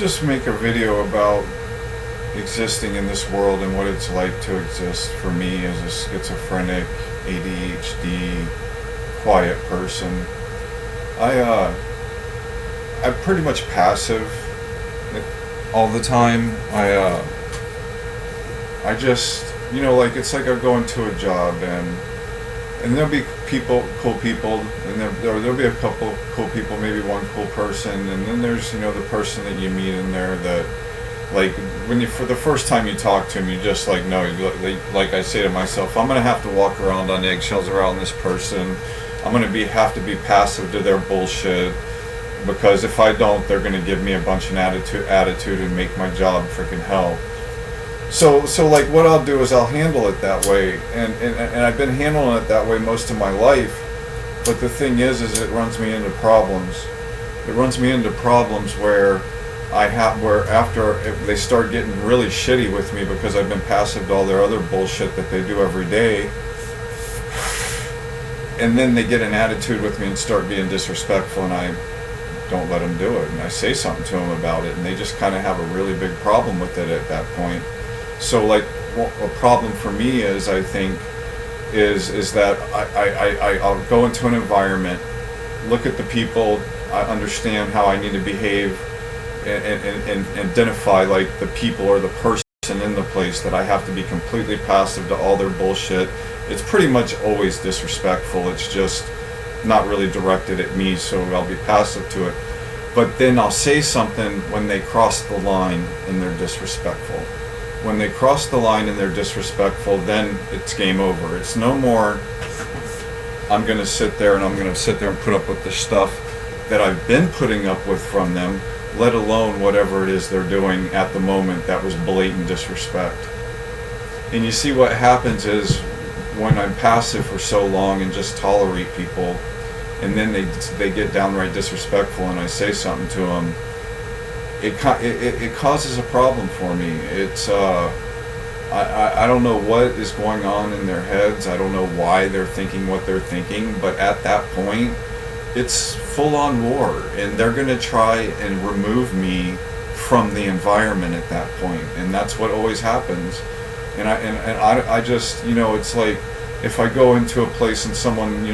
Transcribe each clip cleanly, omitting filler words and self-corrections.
just make a video about existing in this world and what it's like to exist for me as a schizophrenic, ADHD, quiet person. I'm pretty much passive all the time. I just, like, it's like I go into a job and there'll be cool people, and there'll be a couple cool people, maybe one cool person, and then there's, the person that you meet in there that, like, for the first time you talk to him, you just, like, no, like I say to myself, I'm gonna have to walk around on eggshells around this person. I'm gonna have to be passive to their bullshit, because if I don't, they're gonna give me a bunch of attitude and make my job freaking hell. So like, what I'll do is I'll handle it that way, and I've been handling it that way most of my life. But the thing is it runs me into problems. It runs me into problems where after they start getting really shitty with me because I've been passive to all their other bullshit that they do every day, and then they get an attitude with me and start being disrespectful, and I don't let them do it, and I say something to them about it, and they just kind of have a really big problem with it at that point. So, like, a problem for me is, I think, is that I'll go into an environment, look at the people, I understand how I need to behave, and identify, like, the people or the person in the place, that I have to be completely passive to all their bullshit. It's pretty much always disrespectful. It's just not really directed at me, so I'll be passive to it. But then I'll say something when they cross the line and they're disrespectful. When they cross the line and they're disrespectful, then it's game over. It's no more, I'm going to sit there and put up with the stuff that I've been putting up with from them, let alone whatever it is they're doing at the moment that was blatant disrespect. And you see, what happens is, when I'm passive for so long and just tolerate people, and then they get downright disrespectful and I say something to them, it causes a problem for me. It's I don't know what is going on in their heads. I don't know why they're thinking what they're thinking, but at that point, it's full-on war, and they're going to try and remove me from the environment at that point, and that's what always happens. And I just, it's like, if I go into a place and someone,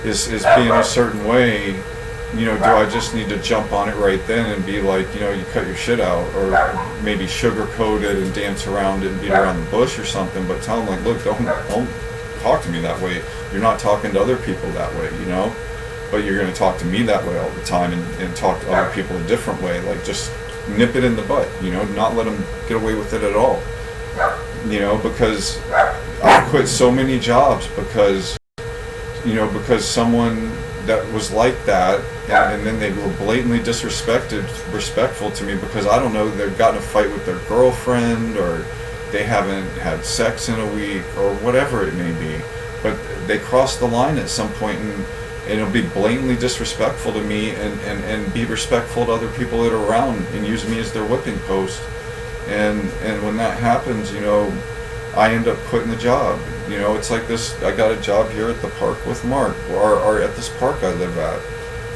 is being a certain way, do I just need to jump on it right then and be like, you cut your shit out, or maybe sugarcoat it and dance around it and beat around the bush or something, but tell them, like, look, don't talk to me that way. You're not talking to other people that way, but you're going to talk to me that way all the time, and talk to other people a different way. Like, just nip it in the butt, not let them get away with it at all. Because I quit so many jobs because someone that was like that, and then they were blatantly respectful to me because, I don't know, they've gotten in a fight with their girlfriend, or they haven't had sex in a week, or whatever it may be. But they cross the line at some point, and it'll be blatantly disrespectful to me, and be respectful to other people that are around, and use me as their whipping post. And when that happens, I end up quitting the job. It's like this, I got a job here at the park with Mark, or at this park I live at.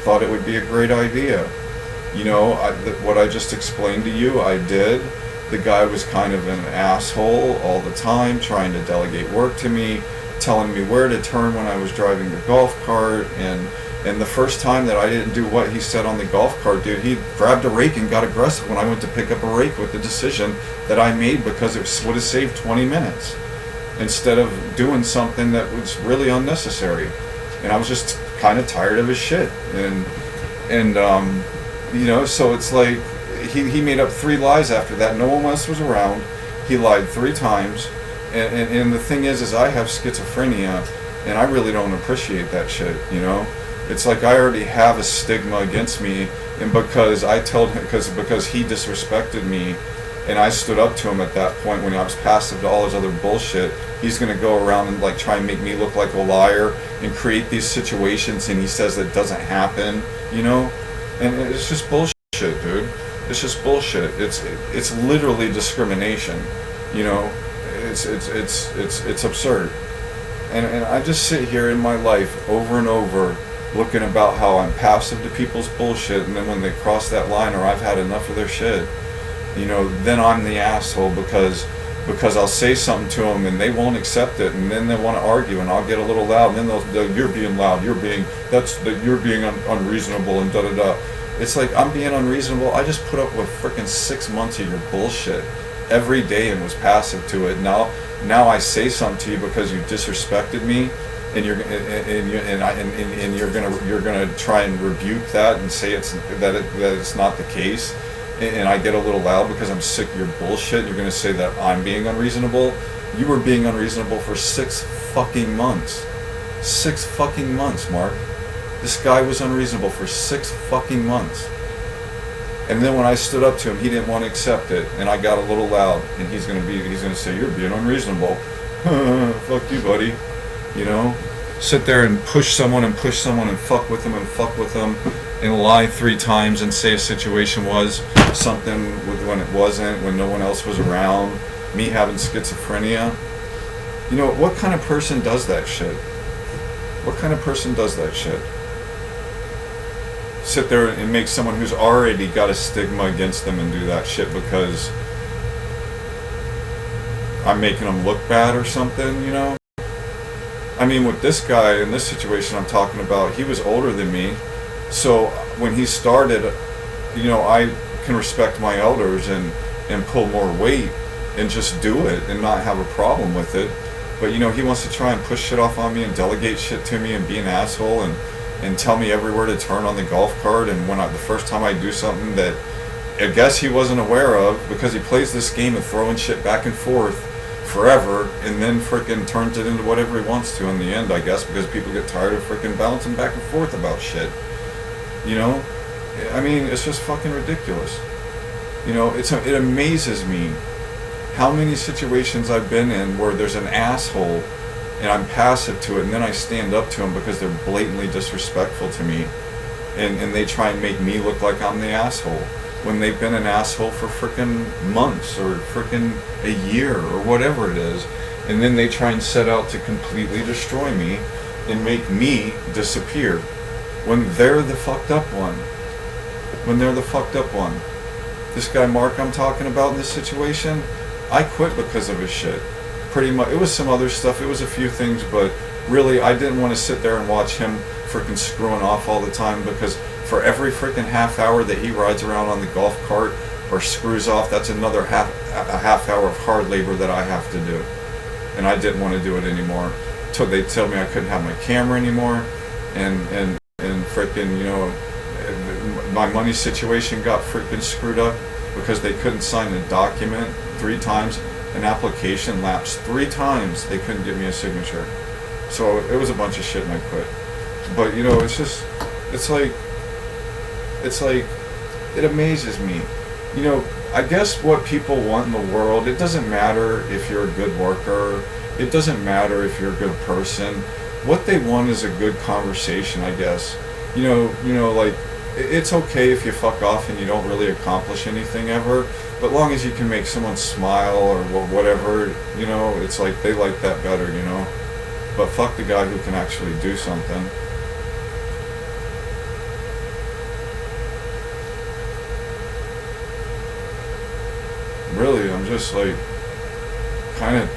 Thought it would be a great idea. What I just explained to you, I did. The guy was kind of an asshole all the time, trying to delegate work to me, telling me where to turn when I was driving the golf cart, and the first time that I didn't do what he said on the golf cart, dude, he grabbed a rake and got aggressive when I went to pick up a rake with the decision that I made, because it would have saved 20 minutes instead of doing something that was really unnecessary. And I was just kind of tired of his shit. So it's like, he made up 3 lies after that. No one else was around. He lied 3 times. And the thing is I have schizophrenia, and I really don't appreciate that shit, It's like I already have a stigma against me, and because I told him, because he disrespected me, and I stood up to him at that point when I was passive to all his other bullshit, he's going to go around and, like, try and make me look like a liar and create these situations, and he says that doesn't happen, And it's just bullshit, dude. It's just bullshit. It's literally discrimination, It's absurd. And I just sit here in my life over and over looking about how I'm passive to people's bullshit, and then when they cross that line, or I've had enough of their shit, you know, then I'm the asshole because I'll say something to them and they won't accept it, and then they want to argue, and I'll get a little loud, and then they'll you're being loud, you're being unreasonable, and da da da. It's like, I'm being unreasonable. I just put up with freaking 6 months of your bullshit every day and was passive to it. Now I say something to you because you disrespected me, and you're gonna try and rebuke that and say that it's not the case, and I get a little loud because I'm sick of your bullshit. You're gonna say that I'm being unreasonable. You were being unreasonable for 6 fucking months. 6 fucking months, Mark. This guy was unreasonable for 6 fucking months. And then when I stood up to him, he didn't want to accept it, and I got a little loud, and he's gonna say, you're being unreasonable. Fuck you, buddy. You know? Sit there and push someone and fuck with them and lie 3 times and say a situation was something when it wasn't, when no one else was around, me having schizophrenia. You know, what kind of person does that shit? What kind of person does that shit? Sit there and make someone who's already got a stigma against them and do that shit because I'm making them look bad or something, you know? I mean, with this guy in this situation I'm talking about, he was older than me, so when he started, you know, I can respect my elders and pull more weight and just do it and not have a problem with it. But, you know, he wants to try and push shit off on me and delegate shit to me and be an asshole and tell me everywhere to turn on the golf cart, and the first time I do something that I guess he wasn't aware of, because he plays this game of throwing shit back and forth forever, and then frickin' turns it into whatever he wants to in the end, I guess, because people get tired of frickin' bouncing back and forth about shit. You know? I mean, it's just fucking ridiculous. You know, it amazes me how many situations I've been in where there's an asshole and I'm passive to it, and then I stand up to them because they're blatantly disrespectful to me, and they try and make me look like I'm the asshole when they've been an asshole for frickin' months or frickin' a year or whatever it is, and then they try and set out to completely destroy me and make me disappear when they're the fucked up one. This guy Mark I'm talking about in this situation, I quit because of his shit. Pretty much, it was some other stuff, it was a few things, but really I didn't want to sit there and watch him freaking screwing off all the time, because for every freaking half hour that he rides around on the golf cart or screws off, that's another half hour of hard labor that I have to do, and I didn't want to do it anymore. So they told me I couldn't have my camera anymore, and freaking, you know, my money situation got freaking screwed up because they couldn't sign a document 3 times. An application lapsed 3 times. They couldn't give me a signature. So it was a bunch of shit, and I quit. But, you know, it's like, it amazes me. You know, I guess what people want in the world, it doesn't matter if you're a good worker, it doesn't matter if you're a good person. What they want is a good conversation, I guess. You know, like, it's okay if you fuck off and you don't really accomplish anything ever, but long as you can make someone smile or whatever, you know, it's like they like that better, you know. But fuck the guy who can actually do something. Really, I'm just like kind of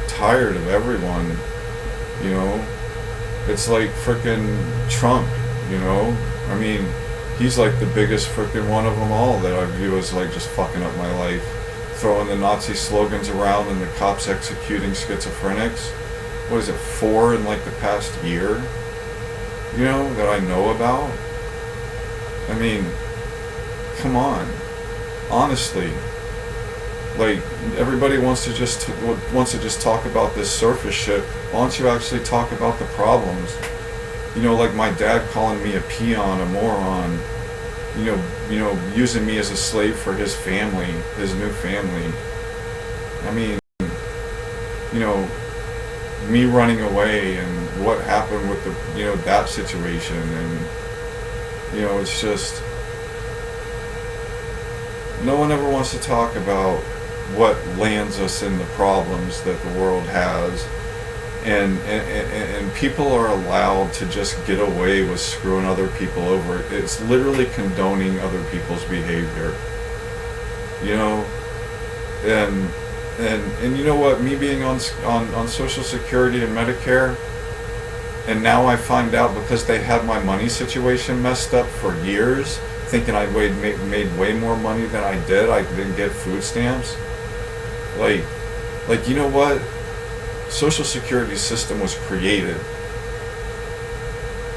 tired of everyone, you know. It's like frickin' Trump, you know. I mean, he's like the biggest frickin' one of them all that I view as like just fucking up my life. Throwing the Nazi slogans around and the cops executing schizophrenics. What is it, 4 in like the past year? You know, that I know about? I mean, come on. Honestly. Like, everybody wants to just talk about this surface shit. Why don't you actually talk about the problems? You know, like my dad calling me a peon, a moron. You know, using me as a slave for his family, his new family. I mean, you know, me running away and what happened with the, you know, that situation, and you know, it's just no one ever wants to talk about what lands us in the problems that the world has. and people are allowed to just get away with screwing other people over. It's literally condoning other people's behavior, you know. And you know what, me being on Social Security and Medicare, and now I find out because they had my money situation messed up for years, thinking I made way more money than I did. I didn't get food stamps. Like you know what? Social Security system was created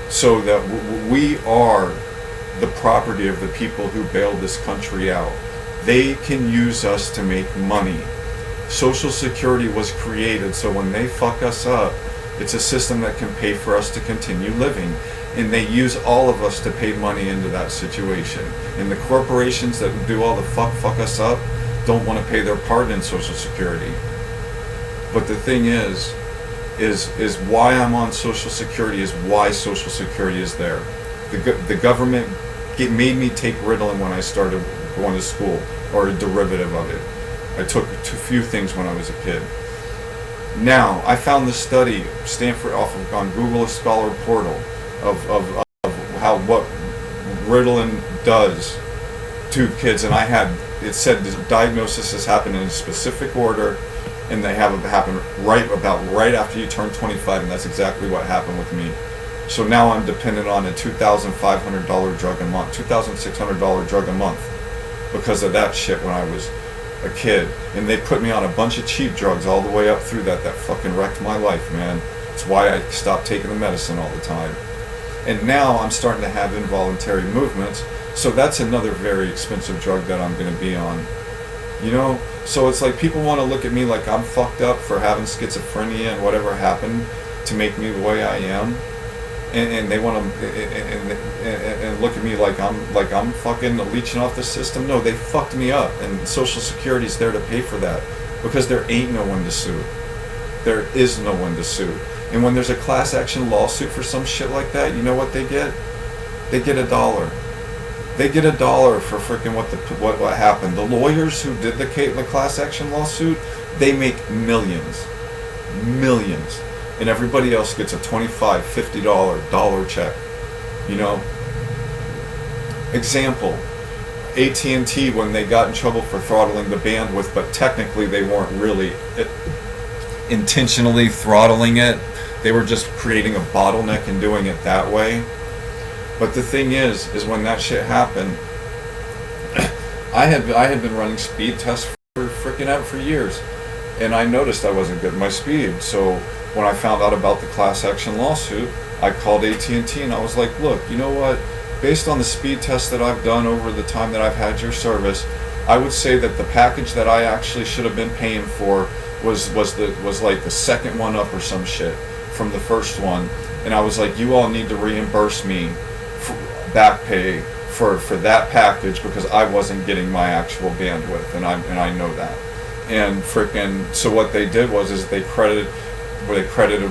so that we are the property of the people who bailed this country out. They can use us to make money. Social Security was created so when they fuck us up, it's a system that can pay for us to continue living. And they use all of us to pay money into that situation. And the corporations that do all the fuck us up don't want to pay their part in Social Security. But the thing is why I'm on Social Security is why Social Security is there. The government made me take Ritalin when I started going to school, or a derivative of it. I took a few things when I was a kid. Now, I found this study, Stanford, on Google Scholar Portal, of how what Ritalin does to kids, and it said the diagnosis has happened in a specific order, and they have it happen right after you turn 25, and that's exactly what happened with me. So now I'm dependent on a $2,500 drug a month, $2,600 drug a month, because of that shit when I was a kid. And they put me on a bunch of cheap drugs all the way up through that fucking wrecked my life, man. It's why I stopped taking the medicine all the time. And now I'm starting to have involuntary movements, so that's another very expensive drug that I'm going to be on. You know, so it's like people want to look at me like I'm fucked up for having schizophrenia and whatever happened to make me the way I am, and they want to and look at me like I'm fucking leeching off the system. No, they fucked me up, and Social Security's there to pay for that, because there ain't no one to sue. There is no one to sue. And when there's a class action lawsuit for some shit like that, you know what they get? They get $1. They get $1 for freaking what happened. The lawyers who did the class action lawsuit, they make millions, and everybody else gets a $25, $50 check. You know. Example: AT&T, when they got in trouble for throttling the bandwidth, but technically they weren't really intentionally throttling it. They were just creating a bottleneck and doing it that way. But the thing is when that shit happened, I had been running speed tests for freaking out for years, and I noticed I wasn't getting my speed. So when I found out about the class action lawsuit, I called AT&T and I was like, look, you know what? Based on the speed tests that I've done over the time that I've had your service, I would say that the package that I actually should have been paying for was like the second one up or some shit from the first one. And I was like, you all need to reimburse me for back pay for that package, because I wasn't getting my actual bandwidth, and I know that. And freaking, so what they did was they credited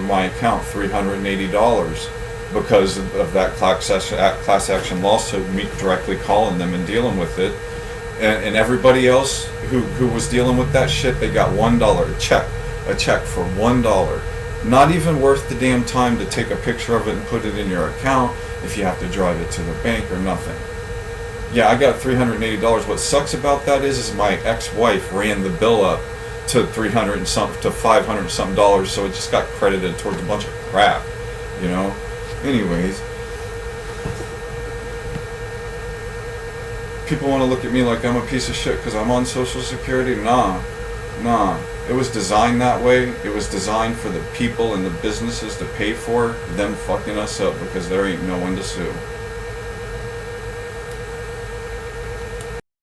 my account $380 because of that class action lawsuit, me directly calling them and dealing with it. And everybody else who was dealing with that shit, they got $1 a check for $1. Not even worth the damn time to take a picture of it and put it in your account if you have to drive it to the bank or nothing. Yeah, I got $380. What sucks about that is my ex-wife ran the bill up to $300 and something to $500 and something dollars, so it just got credited towards a bunch of crap, you know. Anyways, people want to look at me like I'm a piece of shit because I'm on Social Security. Nah. It was designed that way. It was designed for the people and the businesses to pay for them fucking us up, because there ain't no one to sue.